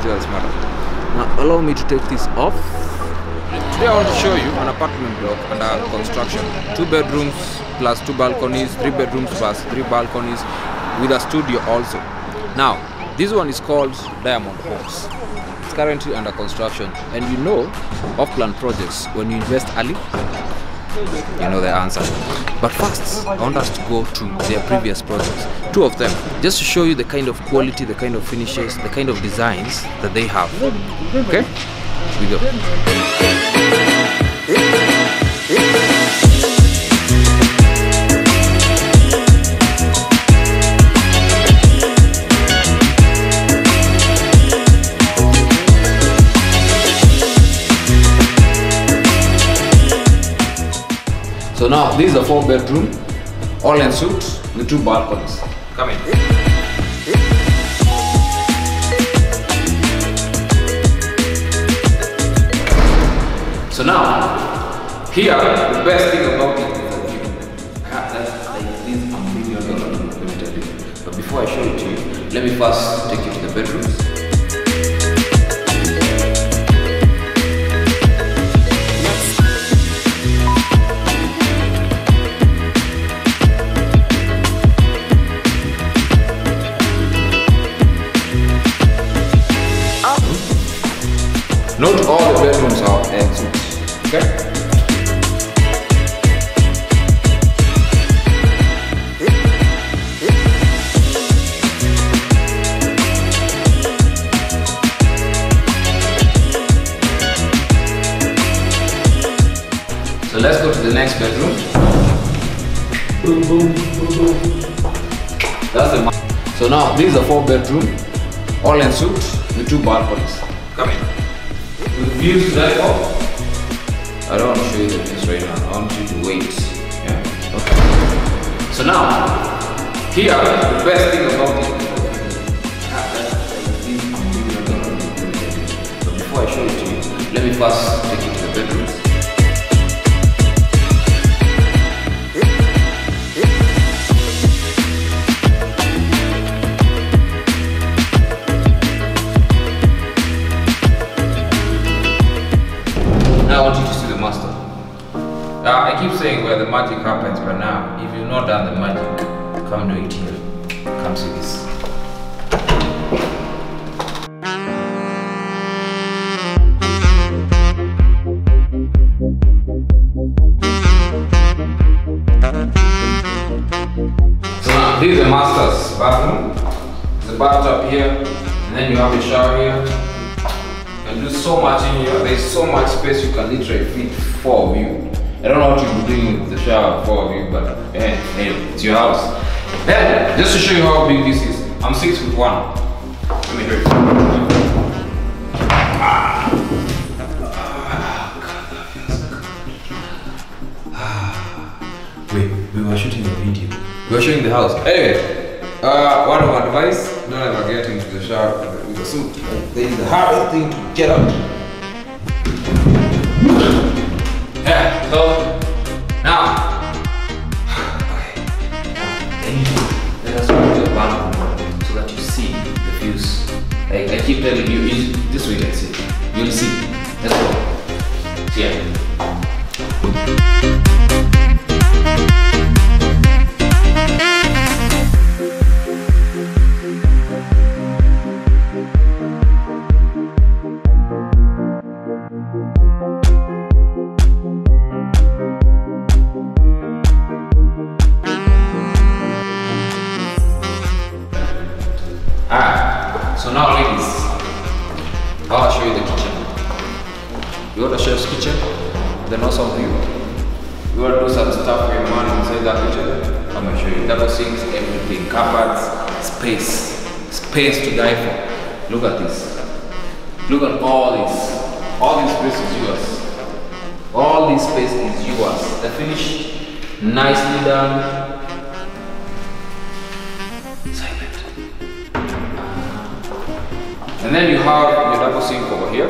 details matter. Now allow me to take this off. Today I want to show you an apartment block under construction. 2 bedrooms plus 2 balconies, 3 bedrooms plus 3 balconies with a studio also. Now this one is called Diamond Homes. It's currently under construction, and you know off-plan projects, when you invest early, you know the answer. But first, I want us to go to their previous projects, 2 of them, just to show you the kind of quality, the kind of finishes, the kind of designs that they have. Okay? Here we go. So now this is a 4-bedroom, all en suite with 2 balconies. Come in. So now, here the best thing about it is the view. That's like this $1 million limited view. But before I show it to you, let me first take you to the bedrooms. Not all the bedrooms are en suite, okay? So let's go to the next bedroom. Boom, boom, boom, boom. That's the. So now this is a 4-bedroom, all en suite with 2 balconies. Come in. With views to that off. I don't want to show you the views right now. I want you to wait. Yeah. Okay. So now, here the best thing about it is but before I show it to you, let me first take you to the bedrooms. Now I want you to see the master. I keep saying where the magic happens, but now, if you've not done the magic, come do it here. Come see this. So now, this is the master's bathroom. There's a bathtub here, and then you have a shower here. Do so much in here. There's so much space you can literally fit 4 of you. I don't know what you'll be doing with the shower, 4 of you, but hey, it's your house. Then, just to show you how big this is, I'm 6'1". Let me show you. Wait, we were shooting a video. We were showing the house. Anyway, one of my advice: don't ever get into the shower with a suit. There is the hardest thing to get out. Yeah, so now, let us go to the balcony so that you see the views. Like I keep telling you, this way let's see. You'll see. Let's go. Yeah. So now ladies, I'll show you the kitchen. You want a chef's kitchen? Then also view. You want to do some stuff for your man inside that kitchen? I'm going to show you. Double sinks, everything, cupboards, space. Space to die for. Look at this. Look at all this. All this space is yours. All this space is yours. The finish, nicely done. Silent. And then you have your double sink over here.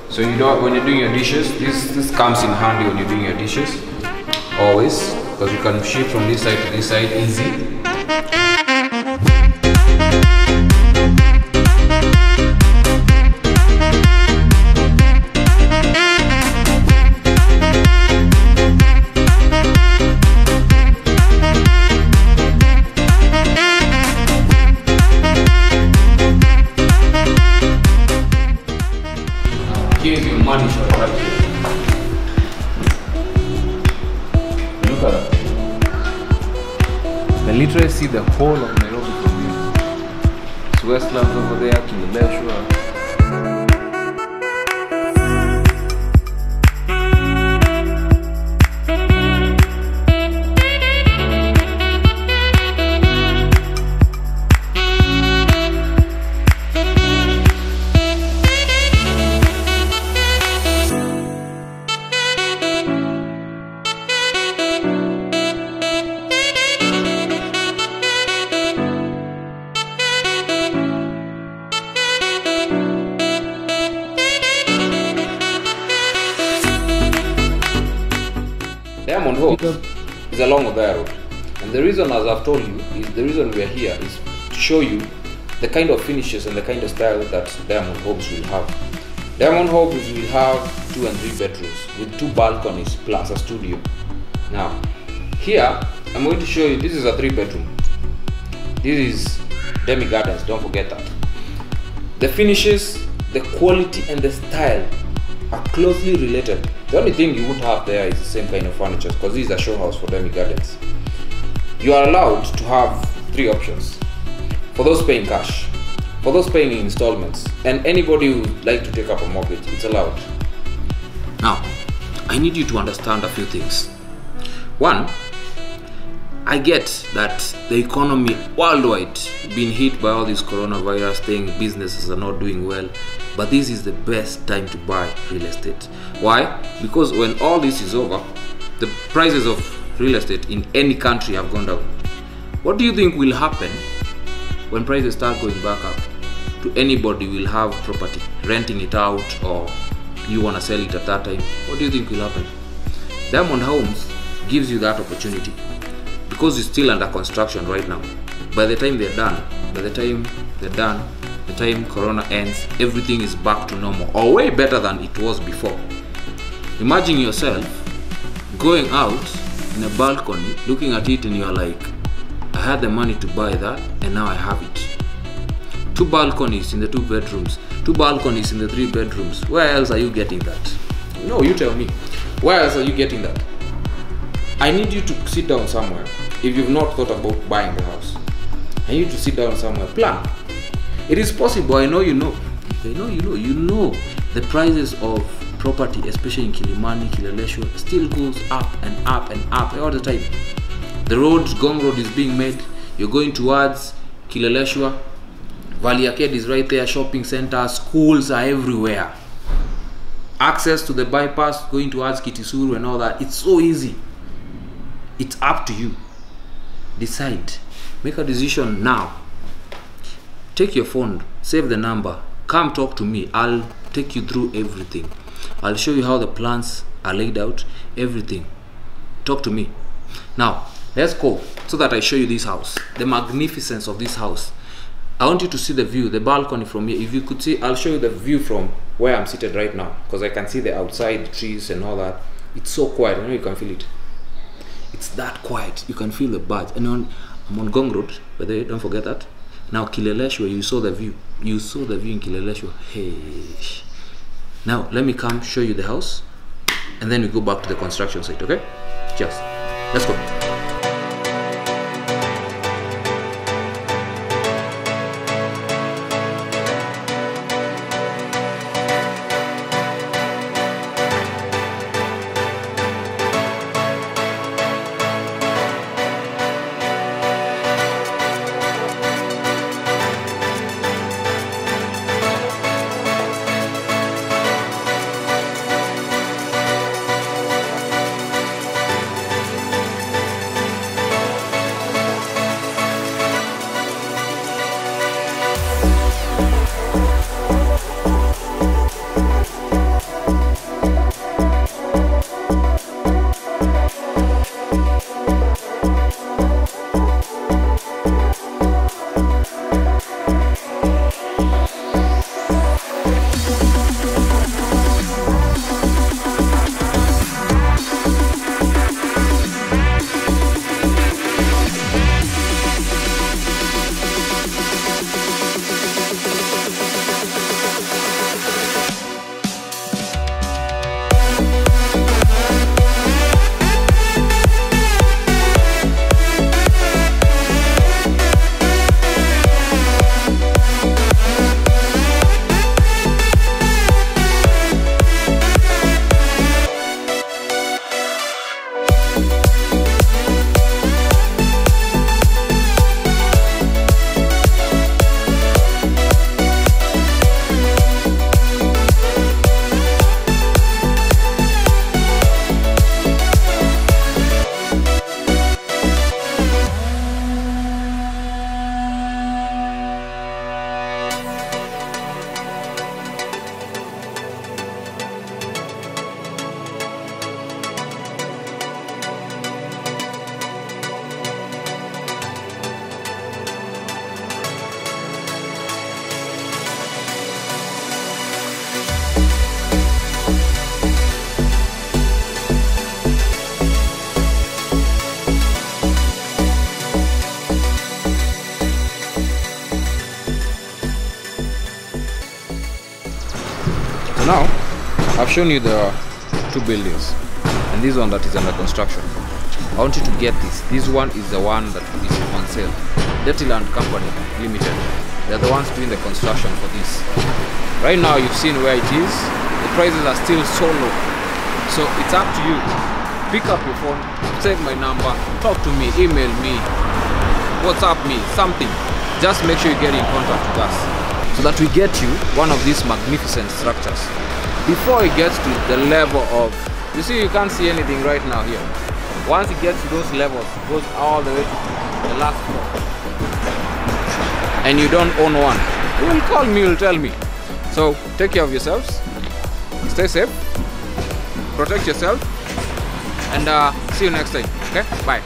So you know when you're doing your dishes, this comes in handy when you're doing your dishes. Always. Because you can shift from this side to this side easy. can literally see the whole of Nairobi from here. It's Westlands over there, Kileleshwa. Diamond Home is along Othaya Road, and the reason, as I've told you, is the reason we are here is to show you the kind of finishes and the kind of style that Diamond Homes will have. Diamond Homes will have 2 and 3 bedrooms with 2 balconies plus a studio. Now, here I'm going to show you. This is a 3-bedroom. This is demi gardens. Don't forget that. The finishes, the quality, and the style are closely related. The only thing you would have there is the same kind of furniture, because this is a show house for demi gardens. You are allowed to have 3 options for those paying cash, for those paying in installments, and anybody who would like to take up a mortgage. It's allowed. Now, I need you to understand a few things. One, I get that the economy worldwide being hit by all this coronavirus thing, businesses are not doing well, but this is the best time to buy real estate. Why? Because when all this is over, the prices of real estate in any country have gone down. What do you think will happen when prices start going back up? To anybody will have property, renting it out, or you want to sell it at that time. What do you think will happen? Diamond Homes gives you that opportunity, because it's still under construction right now. By the time they're done, the time Corona ends, everything is back to normal, or way better than it was before. Imagine yourself going out in a balcony, looking at it, and you're like, I had the money to buy that, and now I have it. 2 balconies in the 2 bedrooms, 2 balconies in the 3 bedrooms. Where else are you getting that? No, you tell me. Where else are you getting that? I need you to sit down somewhere. If you've not thought about buying the house, I need you to sit down somewhere, plan. It is possible. I know you know. You know the prices of property, especially in Kilimani, Kileleshwa, still goes up and up and up all the time. The road, Gong Road, is being made. You're going towards Kileleshwa. Valley Arcade is right there. Shopping centers, schools are everywhere. Access to the bypass going towards Kitisuru and all that. It's so easy. It's up to you. Decide. Make a decision now. Take your phone, save the number, come talk to me. I'll take you through everything. I'll show you how the plans are laid out, everything. Talk to me. Now, let's go so that I show you this house, the magnificence of this house. I want you to see the view, the balcony from here. If you could see, I'll show you the view from where I'm seated right now, because I can see the outside trees and all that. It's so quiet. I know you can feel it. It's that quiet. You can feel the birds. And I'm on Gong Road, by the way, don't forget that. Now Kileleshwa, you saw the view. You saw the view in Kileleshwa. Hey. Now let me come show you the house, and then we go back to the construction site, okay? Cheers. Let's go. now I've shown you the 2 buildings and this one that is under construction. I want you to get this. This one is the one that is on sale. Dirty Land Company Limited. They're the ones doing the construction for this. Right now you've seen where it is. The prices are still so low. So it's up to you. Pick up your phone, save my number, talk to me, email me, WhatsApp me, something. Just make sure you get in contact with us so that we get you one of these magnificent structures. Before it gets to the level of, you see, you can't see anything right now here. Once it gets to those levels, it goes all the way to the last floor. And you don't own one. You will call me, you will tell me. So take care of yourselves, stay safe, protect yourself, and see you next time. Okay, bye.